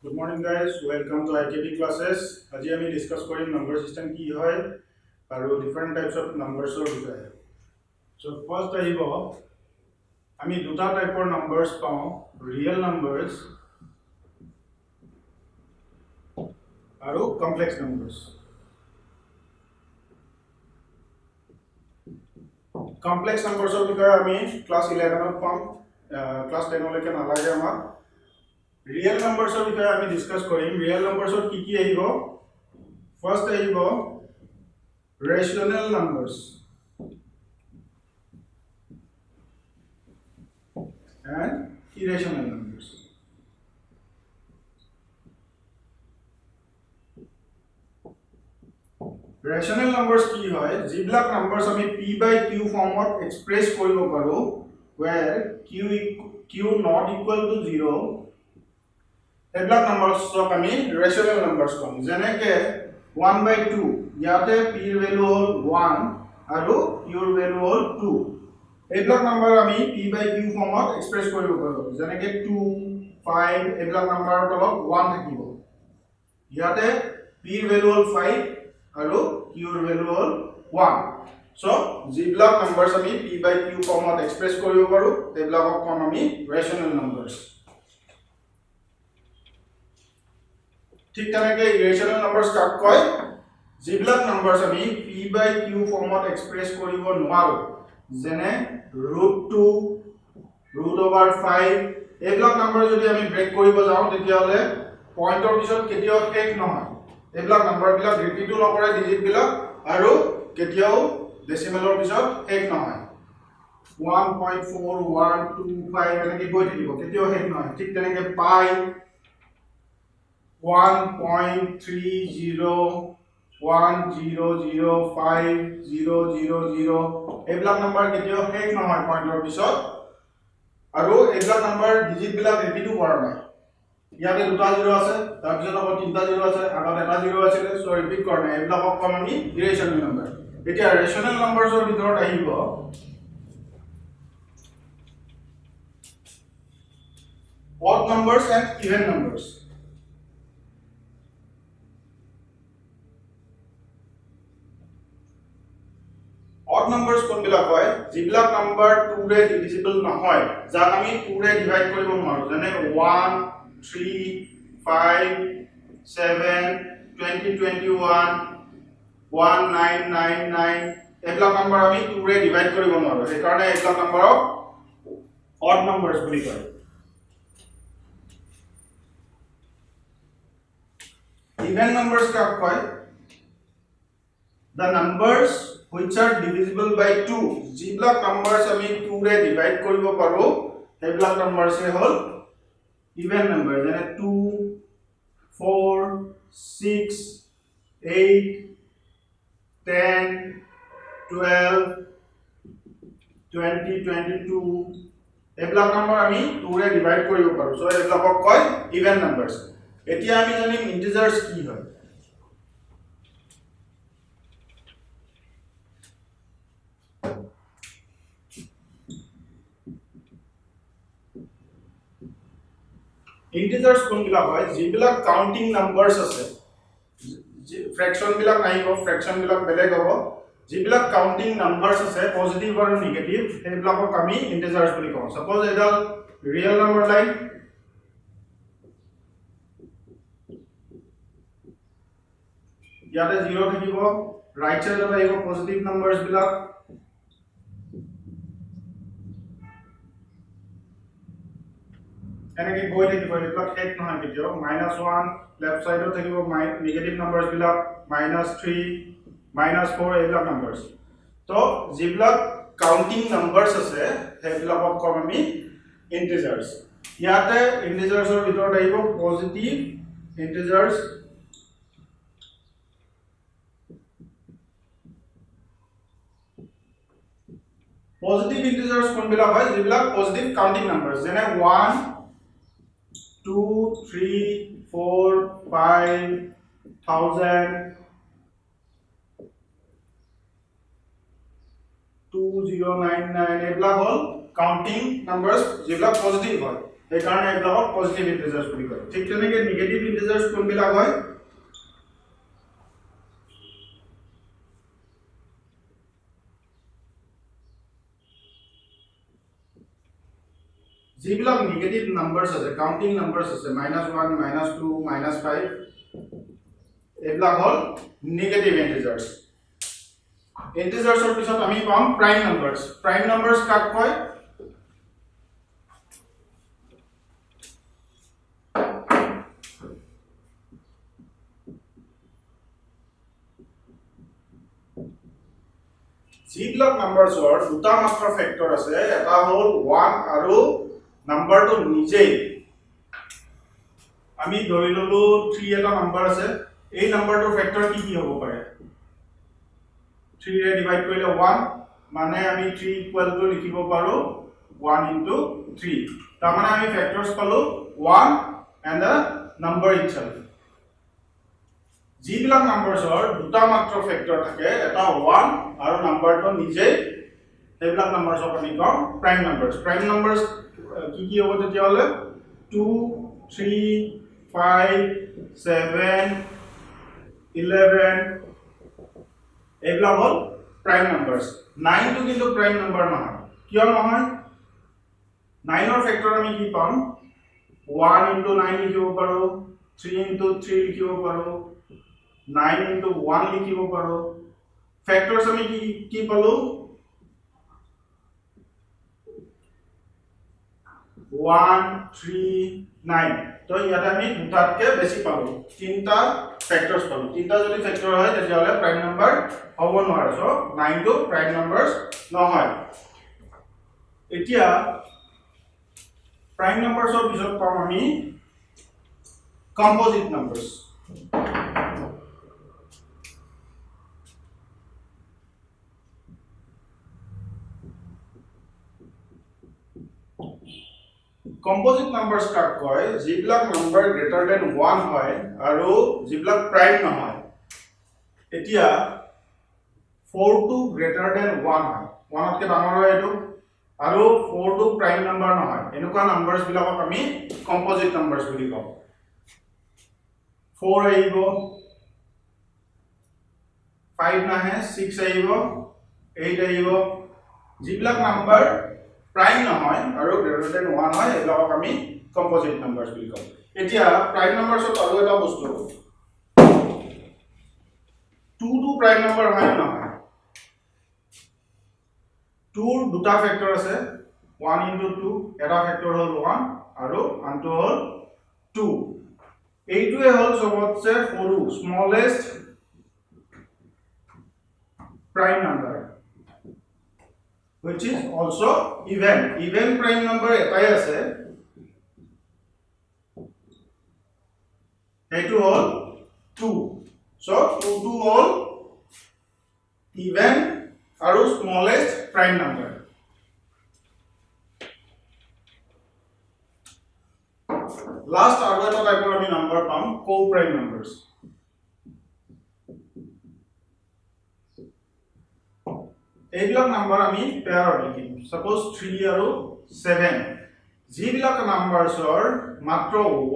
Good morning guys, welcome to IKB classes. Aji ami discuss korim number system ki hoy aru different types of numbers or bisaye. So first ahibo ami duta type of numbers pao, real numbers aru complex numbers. Complex numbers or bisaye ami class 11 ot pam, class 10 oleke nalage amar. Real numbers or bisaye ami discuss korim. Real numbers or ki ahibo? First ahibo rational numbers and irrational numbers. Rational numbers ki hoy jiblak numbers ami p by q form of express koribo paro where q not equal to 0 eblak numbers so ami rational numbers kom jene ke 1 by 2 yate p er value hol 1 aru q er value hol 2 eblak number ami p by q form of express koribo paro jene ke 2 5 eblak number tolot 1 thakibo yate p er value hol 5 aru q er value hol 1 so jiblak numbers ami p by q form of express koribo paro eblak kom ami rational numbers ঠিক তেনেকে irrational numbers কাক কয় জিবিলাক numbers আমি p by q ফৰ্মত express কৰিব নোৱাৰো যেনে √2 √5 এইবিলাক নম্বৰ যদি আমি ব্ৰেক কৰিব যাওঁ তেতিয়া হলে পইণ্টৰ পিছত কেতিয়াও শেষ নহয় এইবিলাক নম্বৰ বিলাক ৰিপিটো নকৰে ডিজিট বিলাক আৰু কেতিয়াও ডেসিমেলৰ পিছত শেষ নহয় 1.4125 এনেকৈ গৈ থাকিব কেতিয়াও শেষ নহয় ঠিক তেনেকে পাই 1.30100500 এবিলাক নাম্বার কেতিয়াও শেষ নহয় পয়েন্টৰ পিছত আৰু এবিলাক নাম্বাৰ ডিজিট বিলাক ৰিপিটো কৰা নাই ইয়াতে দুটা জিৰো আছে তাৰ পিছত আকৌ তিনটা জিৰো আছে আগত এটা জিৰো আছিল সো ৰিপিট কৰা নাই এবিলাকক কম আমি ইৰেশনাল নাম্বাৰ এতিয়া ৰেশনাল নাম্বাৰছৰ ভিতৰত আহিব odd numbers and even numbers odd numbers কোনবিলাক হয় জিবিলাক নাম্বার 2 ৰে ডিভিজিবল নহয় যাক আমি 2 ৰে ডিভাইড কৰিব নোৱাৰো যেনে 1 3 5 7 2021 1999 এবিলাক নাম্বাৰ আমি 2 ৰে ডিভাইড কৰিব নোৱাৰো সেই কাৰণে এবিলাক নাম্বাৰক odd numbers বুলি কয় even numbers কাক কয় the numbers which are divisible by 2 জিবিলাক নাম্বাৰস আমি 2 ৰে ডিভাইড কৰিব পাৰো সেইবিলাক নাম্বাৰস হল ইভেন নাম্বাৰ যেনে 2 4 6 8 10 12 20 22 এইবিলাক নাম্বাৰ আমি 2 ৰে ডিভাইড কৰিব পাৰো সো এইবিলাকক কয় ইভেন নাম্বাৰস এতিয়া আমি জানিম ইন্টিজাৰ্স কি হয় integers কোনবিলাক হয় জিবিলাক কাউন্টিং নাম্বাৰস আছে ফ্ৰেকশন বিলাক নাহিব ফ্ৰেকশন বিলাক বেলেগ হ'ব জিবিলাক কাউন্টিং নাম্বাৰস আছে পজিটিভ আৰু নেগেটিভ সেইবিলাকক আমি ইন্টিজাৰ্স বুলি কওঁ সাপোজ এডাল ৰিয়েল নাম্বাৰ লাইন ইয়াতে 0 থাকিব ৰাইট সাইডত আহিব পজিটিভ নাম্বাৰস বিলাক এনেকে গৈ থাকিব এইবিলাক শেষ নহয় কেতিয়াও -1 লেফট সাইডত থাকিব নেগেটিভ নাম্বাৰস বিলাক -3 -4 এইবিলাক নাম্বাৰস তো জিবিলাক কাউন্টিং নাম্বাৰস আছে সেইবিলাকক কম আমি ইন্টিজাৰ্স ইয়াতে ইন্টিজাৰ্সৰ ভিতৰত আহিব পজিটিভ ইন্টিজাৰ্স পজিটিভ ইন্টিজাৰ্স কোনবিলাক হয় জিবিলাক পজিটিভ কাউন্টিং নাম্বাৰস যেনে 1 2 3 4 5 1000 2099 এবিলাক হল কাউন্টিং নাম্বাৰস যেবিলাক পজিটিভ হয় সেইকাৰণে এইবিলাকক পজিটিভ ইন্টিজাৰ্স বুলি কয় ঠিক তেনেকৈ নিগেটিভ ইন্টিজাৰ্স কোনবিলাক হয় যিবিলাক নিগেটিভ নাম্বাৰছ আছে কাউন্টিং নাম্বাৰছ আছে -1 -2 -5 এইবিলাক হল নিগেটিভ ইন্টিজাৰ্স ইন্টিজাৰ্সৰ পিছত আমি পাম প্ৰাইম নাম্বাৰছ কাক কয় যিবিলাক নাম্বাৰছৰ দুটা মাত্ৰ ফেক্টৰ আছে এটা হল 1 আৰু নাম্বাৰটো নিজেই আমি ধৰি ললো 3 এটা নাম্বাৰ আছে এই নাম্বাৰটোৰ ফেক্টৰ কি কি হ'ব পাৰে 3 ৰে ডিভাইড কৰিলে 1 মানে আমি 3 ইকুৱেল টু লিখিব পাৰো 1 ইনটু 3 তাৰ মানে আমি ফেক্টৰস পালো 1 এন্ড দা নাম্বাৰ ইটসেলফ যিবিলাক নাম্বাৰছৰ দুটা মাত্ৰ ফেক্টৰ থাকে এটা 1 আৰু নাম্বাৰটো নিজে সেইবিলাক নাম্বাৰছক আমি কম প্ৰাইম নাম্বাৰছ কি কি হ'ব তেতিয়া হলে 2 3 5 7 11 এইবিলাক হল প্ৰাইম নাম্বাৰছ 9 টো কিন্তু প্ৰাইম নাম্বাৰ নহয় কিয় নহয় 9 ৰ ফেক্টৰ আমি কি পাম 1 ইনটু 9 লিখিব পাৰো 3 ইনটু 3 লিখিব পাৰো 9 into 1 লিখিব পাৰো ফেক্টৰস আমি কি পালো 1 3 9 তো ইয়াতে আমি দুটাতকে বেছি পালো তিনটা ফেক্টৰস পালো তিনটা যদি ফেক্টৰ হয় তেতিয়া হলে প্ৰাইম নাম্বাৰ হ'ব নোৱাৰে সো 9 টো প্ৰাইম নাম্বাৰস নহয় এতিয়া প্ৰাইম নাম্বাৰছৰ পিছত পাম আমি কম্পোজিট নাম্বাৰস কম্পোজিট নাম্বাৰছ কাক কয় যিবিলাক নাম্বাৰ গ্ৰেটাৰ দেন 1 হয় আৰু যিবিলাক প্ৰাইম নহয় এতিয়া 4 টো গ্ৰেটাৰ দেন 1 হয় 1 তকৈ ডাঙৰ হয় এটো আৰু 4 টো প্ৰাইম নাম্বাৰ নহয় এনেকুৱা নাম্বাৰছ বিলাকক আমি কম্পোজিট নাম্বাৰছ বুলি কওঁ 4 আহিব 5 নাহে 6 আহিব 8 আহিব যিবিলাক নাম্বাৰ প্ৰাইম নহয় আৰু গ্ৰেটাৰ দেন 1 হয় এইবিলাকক আমি কম্পোজিট নাম্বাৰছ বুলি কওঁ এতিয়া প্ৰাইম নাম্বাৰছত আৰু এটা বস্তু 2 টো প্ৰাইম নাম্বাৰ হয় না নহয় 2 ৰ দুটা ফেক্টৰ আছে 1 into 2 এটা ফেক্টৰ হল 1 আৰু আনটো হল 2 এইটোৱে হল সবতছে সৰু smallest prime number which is also even prime number এটাই আছে এইটো হল 2 so 2 টো হল even আৰু smallest prime number last আৰু এটা টাইপৰ আমি নাম্বাৰ পাম co-prime numbers এইবিলাক নাম্বাৰ আমি পেয়াৰত লিখিম suppose 3 আৰু 7 যিবিলাক নাম্বাৰছৰ মাত্ৰ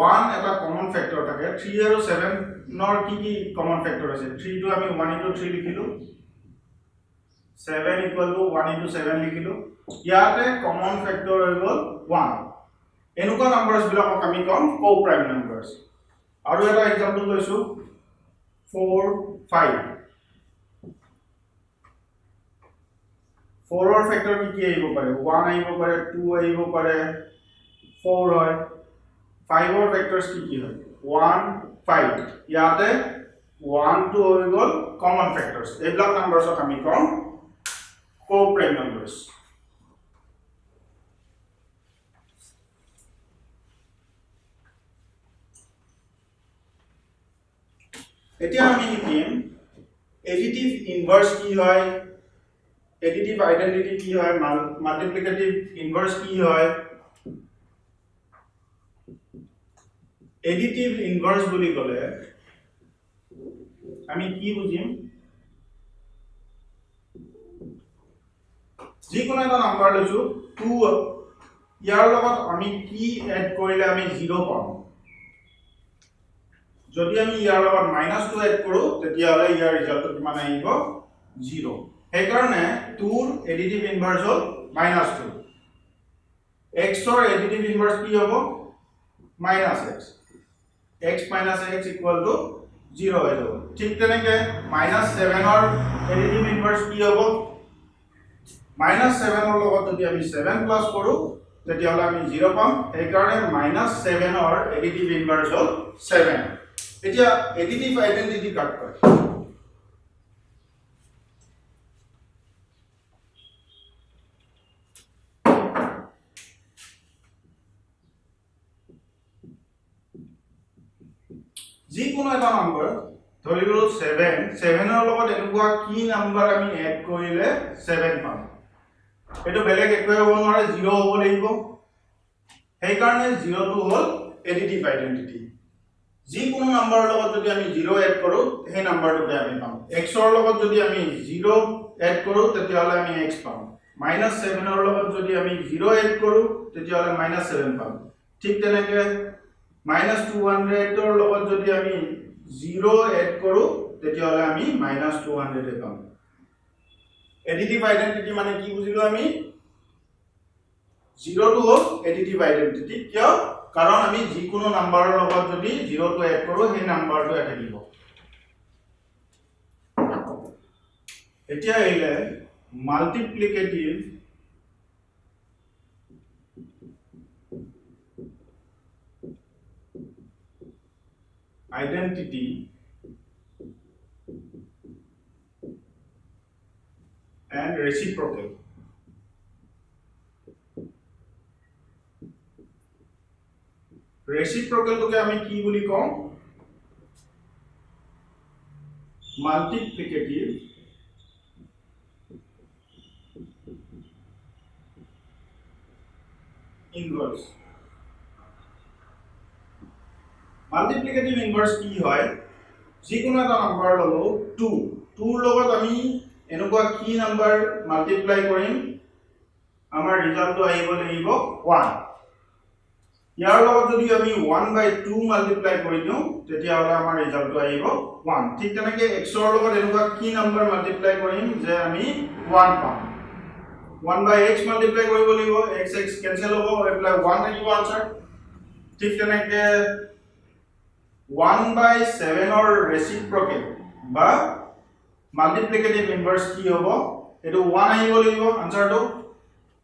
1 এটা কমন ফেক্টৰ থাকে 3 আৰু 7 নৰ কি কমন ফেক্টৰ আছে 3 টো আমি 1 into 3 লিখিলো 7 equal to 1 into 7 লিখিলো ইয়াতে কমন ফেক্টৰ হৈ গল 1 এনেকুৱা নাম্বাৰছ বিলাকক আমি কম co-prime numbers আৰু এটা एग्जांपल লৈছো 4 5 4 ৰ ফেক্টৰ কি আহিব পাৰে 1 আহিব পাৰে 2 আহিব পাৰে 4 হয় 5 ৰ ফেক্টৰস কি হয় 1 5 ইয়াতে 1 2 হৈ গল কমন ফেক্টৰস এইবিলাক নাম্বাৰছক আমি কম co-prime numbers এতিয়া আমি লিখিম এডিটিভ ইনভার্স কি হয় এডিটিভ আইডেন্টিটি কি হয় মাল্টিপ্লিকেটিভ ইনভার্স কি হয় এডিটিভ ইনভার্স বুলি কলে আমি কি বুজিম যিকোনো এটা নাম্বাৰ লৈছো 2 ইয়াৰ লগত আমি কি এড কৰিলে আমি 0 পাম যদি আমি ইয়াৰ লগত -2 এড কৰো তেতিয়া হলে ইয়াৰ ৰিজাল্টটো কিমান আহিব 0 সেই কাৰণে 2 ৰ এডিটিভ ইনভাৰ্স হ'ল -2 x ৰ এডিটিভ ইনভাৰ্স কি হ'ব -x x minus x equal to 0 হৈ যাব ঠিক তেনেকে -7 ৰ এডিটিভ ইনভাৰ্স কি হ'ব -7 ৰ লগত যদি আমি 7 প্লাস কৰো তেতিয়া হলে আমি 0 পাম এই কাৰণে -7 ৰ এডিটিভ ইনভাৰ্স হ'ল 7 এতিয়া এডিটিভ আইডেন্টিটি কাট কৰে যিকোনো এটা নম্বৰ ধৰি লও 7 ৰ লগত এনেকুৱা কি নম্বৰ আমি এড কৰিলে 7 পাম এটো বেলেগ একোৱে হ'ব নোৱাৰে 0 হ'ব লাগিব সেই কাৰণে 0 টো হ'ল এডিটিভ আইডেন্টিটি যিকোনো নম্বৰৰ লগত যদি আমি 0 এড কৰো সেই নম্বৰটোকে আমি পাম x ৰ লগত যদি আমি 0 এড কৰো তেতিয়া হলে আমি x পাম -7 ৰ লগত যদি আমি 0 এড কৰো তেতিয়া হলে -7 পাম ঠিক তেনেকে -200 ৰ লগত যদি আমি 0 এড কৰো তেতিয়া হলে আমি -200 এ পাম এডিটিভ আইডেন্টিটি মানে কি বুজিলো আমি 0 টো হ'ল এডিটিভ আইডেন্টিটি কিয় কাৰণ আমি যিকোনো নম্বৰৰ লগত যদি 0 টো এড কৰো সেই নম্বৰটো থাকিব এতিয়া আহিলে multiplicative identity and reciprocal reciprocal তোকে আমি কি বুলি কম multiplicative inverse multiplicative inverse কি হয় যিকোনো এটা নম্বৰ ললো 2 2 ৰ লগত আমি এনেকুৱা কি নম্বৰ মাল্টিপ্লাই কৰিম আমাৰ ৰিজাল্টটো আহিব লাগিব 1 ইয়াৰ লগত যদি আমি 1/2 মাল্টিপ্লাই কৰি দিও তেতিয়া হলে আমাৰ ৰিজাল্টটো আহিব 1 ঠিক তেনেকে x ৰ লগত এনেকুৱা কি নম্বৰ মাল্টিপ্লাই কৰিম যে আমি 1 পাম 1/x মাল্টিপ্লাই কৰিব লাগিব x x কেনসেল হ'ব এপ্লাই 1 থাকিব আনসাৰ ঠিক তেনেকে 1/7 ৰ ৰেচিপ্ৰকেল বা মাল্টিপ্লিকেটিভ ইনভাৰ্স কি হ'ব এটো 1 আহিব লাগিব আনসাৰটো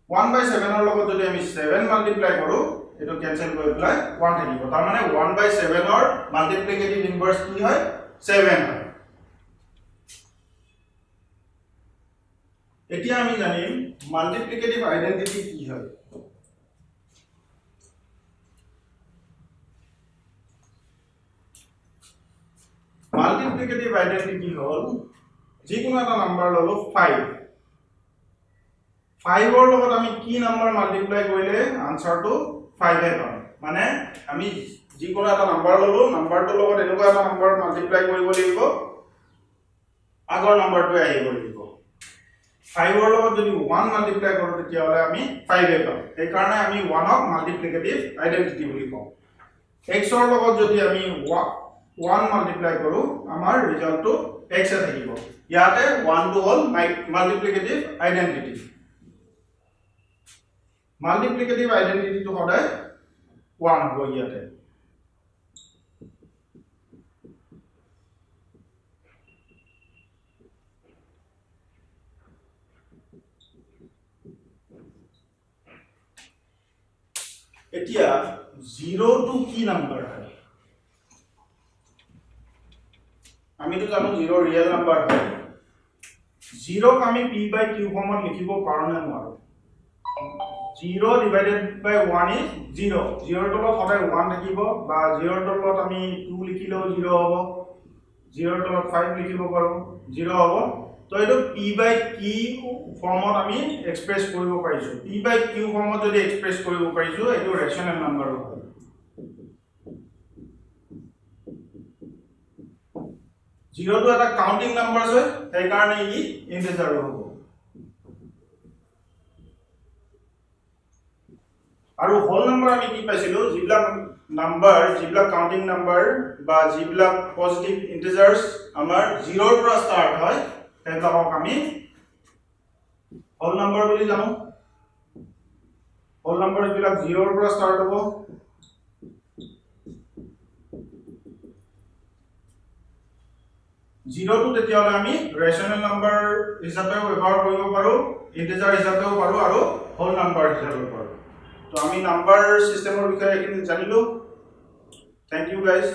1/7 ৰ লগত যদি আমি 7 মাল্টিপ্লাই কৰো এটো কেনসেল কৰি পেলাই 1 থাকিব তাৰ মানে 1/7 ৰ মাল্টিপ্লিকেটিভ ইনভাৰ্স কি হয় 7 হয় এতিয়া আমি জানিম মাল্টিপ্লিকেটিভ আইডেন্টিটি কি হয় মাল্টিপ্লিকেটিভ আইডেন্টিটি হল যিকোনো এটা নম্বৰ ললো 5 5 ৰ লগত আমি কি নম্বৰ মাল্টিপ্লাই কৰিলে আনসাৰটো 5 এ পাম মানে আমি যিকোনো এটা নম্বৰ ললো নম্বৰটোৰ লগত এনেকুৱা এটা নম্বৰ মাল্টিপ্লাই কৰিব লাগিব আগৰ নম্বৰটোৱে আহিব লাগিব 5 ৰ লগত যদি 1 মাল্টিপ্লাই কৰো তেতিয়া হলে আমি 5 এ পাম এই কাৰণে আমি 1 ক মাল্টিপ্লিকেটিভ আইডেন্টিটি বুলি কওঁ x ৰ লগত যদি আমি 1 মাল্টিপ্লাই কৰো আমাৰ ৰিজাল্টটো x এ থাকিব ইয়াতে 1 টো হ'ল মাল্টিপ্লিকেটিভ আইডেন্টিটি মাল্টিপ্লিকেটিভ আইডেন্টিটি টো সদায় 1 হ'ব ইয়াতে এতিয়া 0 টো কি নাম্বার হয় আমি তো জানো 0 রিয়েল নাম্বার হয় 0 ক আমি p/q ফর্মত লিখিব পাৰো না নোৱাৰো 0 divided by 1 is 0 0 ৰ তলত সদায় 1 থাকিব বা 0 ৰ তলত আমি 2 লিখিলেও 0 হ'ব 0 ৰ তলত 5 লিখিব পাৰো 0 হ'ব তো এটো p/q ফৰ্মত আমি এক্সপ্ৰেস কৰিব পাৰিছো p/q ফৰ্মত যদি এক্সপ্ৰেস কৰিব পাৰিছো এটো ৰেশনাল নাম্বাৰ হ'ব 0 টো এটা কাউন্টিং নাম্বাৰছ হয় সেই কাৰণে ই ইন্টিজাৰ হ'ব আৰু হোল নাম্বাৰ আমি কি পাইছিলো যিবিলাক নাম্বাৰ যিবিলাক কাউন্টিং নাম্বাৰ বা যিবিলাক পজিটিভ ইন্টিজাৰ্স আমাৰ 0 ৰ পৰা স্টাৰ্ট হয় সেইবিলাকক আমি হোল নাম্বাৰ বুলি জানো হোল নাম্বাৰস বিলাক 0 ৰ পৰা স্টাৰ্ট হ'ব 0 টো তেতিয়ালে আমি ৰেশনাল নাম্বাৰ হিচাপেও ব্যৱহাৰ কৰিব পাৰো ইন্টিজাৰ হিচাপেও পাৰো আৰু হোল নাম্বাৰ হিচাপেও পাৰো তো আমি নাম্বাৰ সিস্টেমৰ বিষয়ে এখিনি জানিলো থ্যাংক ইউ গাইস